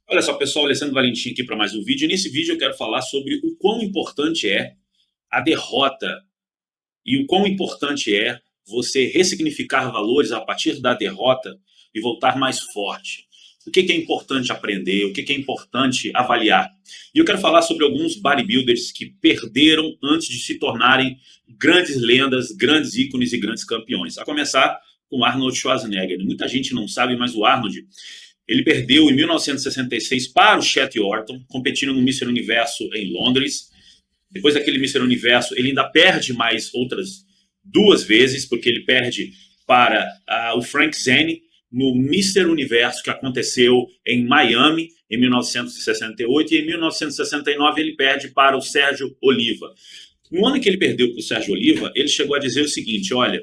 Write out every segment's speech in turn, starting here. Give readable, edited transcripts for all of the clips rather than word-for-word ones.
Olha só, pessoal, Alessandro Valentim aqui para mais um vídeo. E nesse vídeo eu quero falar sobre o quão importante é a derrota e o quão importante é você ressignificar valores a partir da derrota e voltar mais forte. O que é importante aprender, o que é importante avaliar. E eu quero falar sobre alguns bodybuilders que perderam antes de se tornarem grandes lendas, grandes ícones e grandes campeões. A começar com Arnold Schwarzenegger. Muita gente não sabe, mas o Arnold ele perdeu em 1966 para o Chet Orton, competindo no Mister Universo em Londres. Depois daquele Mister Universo, ele ainda perde mais outras duas vezes, porque ele perde para o Frank Zane no Mister Universo que aconteceu em Miami em 1968 e em 1969 ele perde para o Sérgio Oliva. No ano que ele perdeu para o Sérgio Oliva, ele chegou a dizer o seguinte: olha,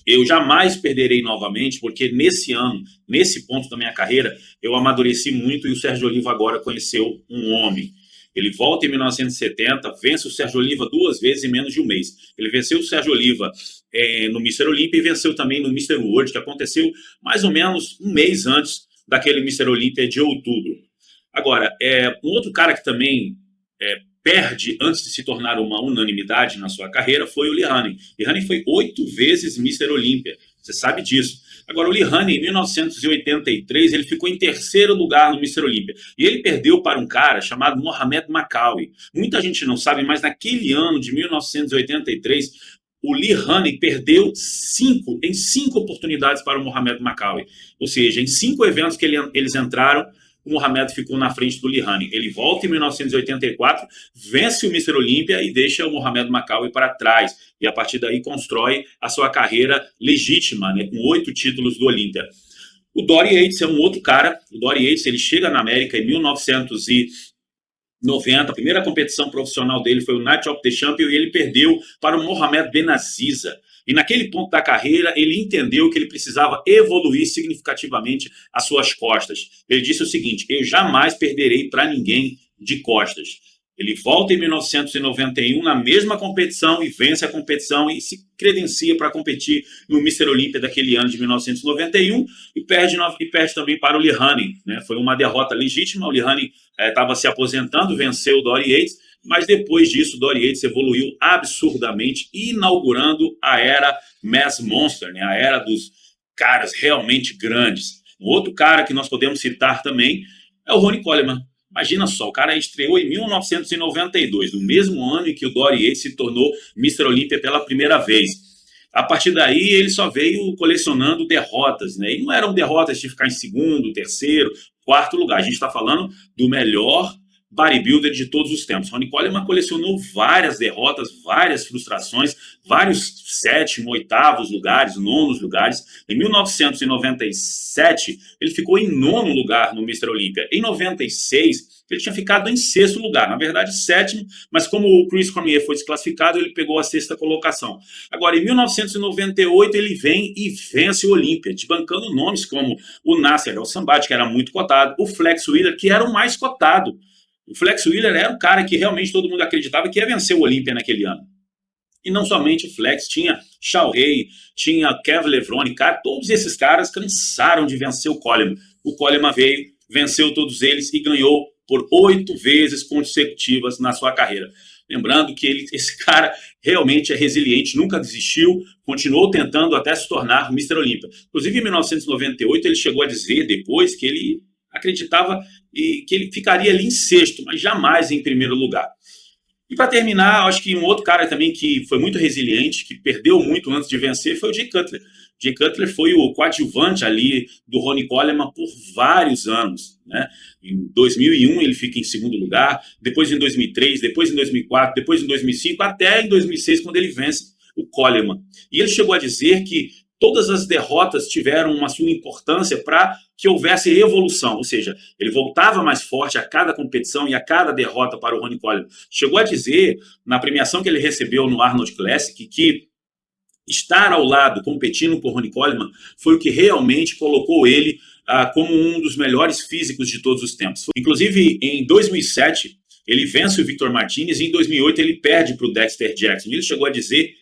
eu jamais perderei novamente, porque nesse ano, nesse ponto da minha carreira, eu amadureci muito e o Sérgio Oliva agora conheceu um homem. Ele volta em 1970, vence o Sérgio Oliva duas vezes em menos de um mês. Ele venceu o Sérgio Oliva no Mister Olímpia e venceu também no Mister World, que aconteceu mais ou menos um mês antes daquele Mister Olímpia de outubro. Agora, um outro cara que também perde antes de se tornar uma unanimidade na sua carreira foi o Lee Haney. Lee Haney foi 8 vezes Mister Olímpia, você sabe disso. Agora, o Lee Haney, em 1983, ele ficou em terceiro lugar no Mister Olímpia. E ele perdeu para um cara chamado Mohamed Makawi. Muita gente não sabe, mas naquele ano de 1983, o Lee Haney perdeu em cinco oportunidades para o Mohamed Makawi. Ou seja, em 5 eventos que eles entraram, o Mohamed ficou na frente do Lee Haney. Ele volta em 1984, vence o Mister Olímpia e deixa o Mohamed Makawi para trás. E a partir daí constrói a sua carreira legítima, né, com 8 títulos do Olímpia. O Dory Yates é um outro cara. O Dory Yates ele chega na América em 1990. A primeira competição profissional dele foi o Night of the Champion e ele perdeu para o Mohamed Benaziza. E naquele ponto da carreira, ele entendeu que ele precisava evoluir significativamente as suas costas. Ele disse o seguinte: eu jamais perderei para ninguém de costas. Ele volta em 1991 na mesma competição e vence a competição e se credencia para competir no Mister Olímpia daquele ano de 1991 e perde também para o Lee Haney, né? Foi uma derrota legítima. O Lee Haney estava se aposentando, venceu o Dory Yates, mas depois disso o Dory Yates evoluiu absurdamente, inaugurando a era Mass Monster, né? A era dos caras realmente grandes. Um outro cara que nós podemos citar também é o Ronnie Coleman. Imagina só, o cara estreou em 1992, no mesmo ano em que o Dory Yates se tornou Mister Olímpia pela primeira vez. A partir daí, ele só veio colecionando derrotas, né? E não eram derrotas de ficar em segundo, terceiro, quarto lugar. A gente está falando do melhor bodybuilder de todos os tempos. Ronnie Coleman colecionou várias derrotas, várias frustrações, vários sétimo, oitavos lugares, nonos lugares. Em 1997, ele ficou em nono lugar no Mister Olímpia. Em 96, ele tinha ficado em sexto lugar, na verdade sétimo, mas como o Chris Cormier foi desclassificado, ele pegou a sexta colocação. Agora, em 1998, ele vem e vence o Olímpia, desbancando nomes como o Nasser El-Sambad, que era muito cotado, o Flex Wheeler, que era o mais cotado. O Flex Wheeler era um cara que realmente todo mundo acreditava que ia vencer o Olímpia naquele ano. E não somente o Flex, tinha Shao Rei, tinha Kevin Levrone, cara, todos esses caras cansaram de vencer o Coleman. O Coleman veio, venceu todos eles e ganhou por 8 vezes consecutivas na sua carreira. Lembrando que esse cara realmente é resiliente, nunca desistiu, continuou tentando até se tornar Mister Olímpia. Inclusive, em 1998, ele chegou a dizer depois que ele acreditava que ele ficaria ali em sexto, mas jamais em primeiro lugar. E para terminar, acho que um outro cara também que foi muito resiliente, que perdeu muito antes de vencer, foi o Jay Cutler. Jay Cutler foi o coadjuvante ali do Ronnie Coleman por vários anos, né? Em 2001 ele fica em segundo lugar, depois em 2003, depois em 2004, depois em 2005, até em 2006, quando ele vence o Coleman. E ele chegou a dizer que todas as derrotas tiveram uma sua importância para que houvesse evolução, ou seja, ele voltava mais forte a cada competição e a cada derrota para o Ronnie Coleman. Chegou a dizer, na premiação que ele recebeu no Arnold Classic, que estar ao lado, competindo com o Ronnie Coleman, foi o que realmente colocou ele como um dos melhores físicos de todos os tempos. Inclusive, em 2007, ele vence o Victor Martinez e em 2008 ele perde para o Dexter Jackson. Ele chegou a dizer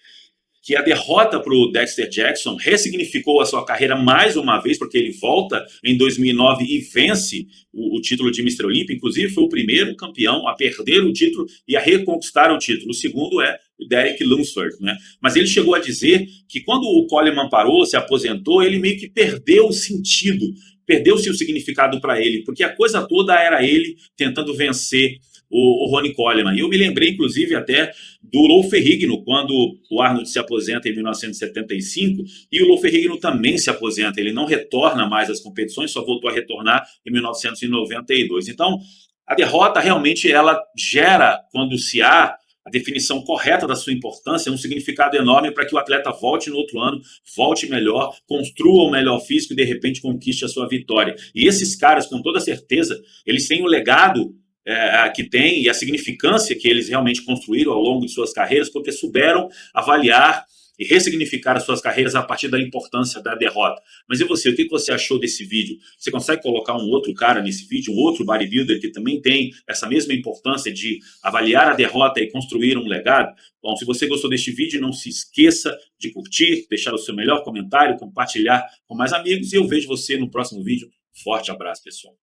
que a derrota para o Dexter Jackson ressignificou a sua carreira mais uma vez, porque ele volta em 2009 e vence o título de Mr. Olympia. Inclusive foi o primeiro campeão a perder o título e a reconquistar o título. O segundo é o Derek Lunsford, né? Mas ele chegou a dizer que quando o Coleman parou, se aposentou, ele meio que perdeu o sentido, perdeu-se o significado para ele, porque a coisa toda era ele tentando vencer o Ronnie Coleman. E eu me lembrei, inclusive, até do Lou Ferrigno, quando o Arnold se aposenta em 1975, e o Lou Ferrigno também se aposenta. Ele não retorna mais às competições, só voltou a retornar em 1992. Então, a derrota realmente ela gera, quando se há a definição correta da sua importância, um significado enorme para que o atleta volte no outro ano, volte melhor, construa um melhor físico e de repente conquiste a sua vitória. E esses caras, com toda certeza, eles têm o legado que tem e a significância que eles realmente construíram ao longo de suas carreiras, porque souberam avaliar e ressignificar as suas carreiras a partir da importância da derrota. Mas e você, o que você achou desse vídeo? Você consegue colocar um outro cara nesse vídeo, um outro bodybuilder que também tem essa mesma importância de avaliar a derrota e construir um legado? Bom, se você gostou deste vídeo, não se esqueça de curtir, deixar o seu melhor comentário, compartilhar com mais amigos e eu vejo você no próximo vídeo. Forte abraço, pessoal.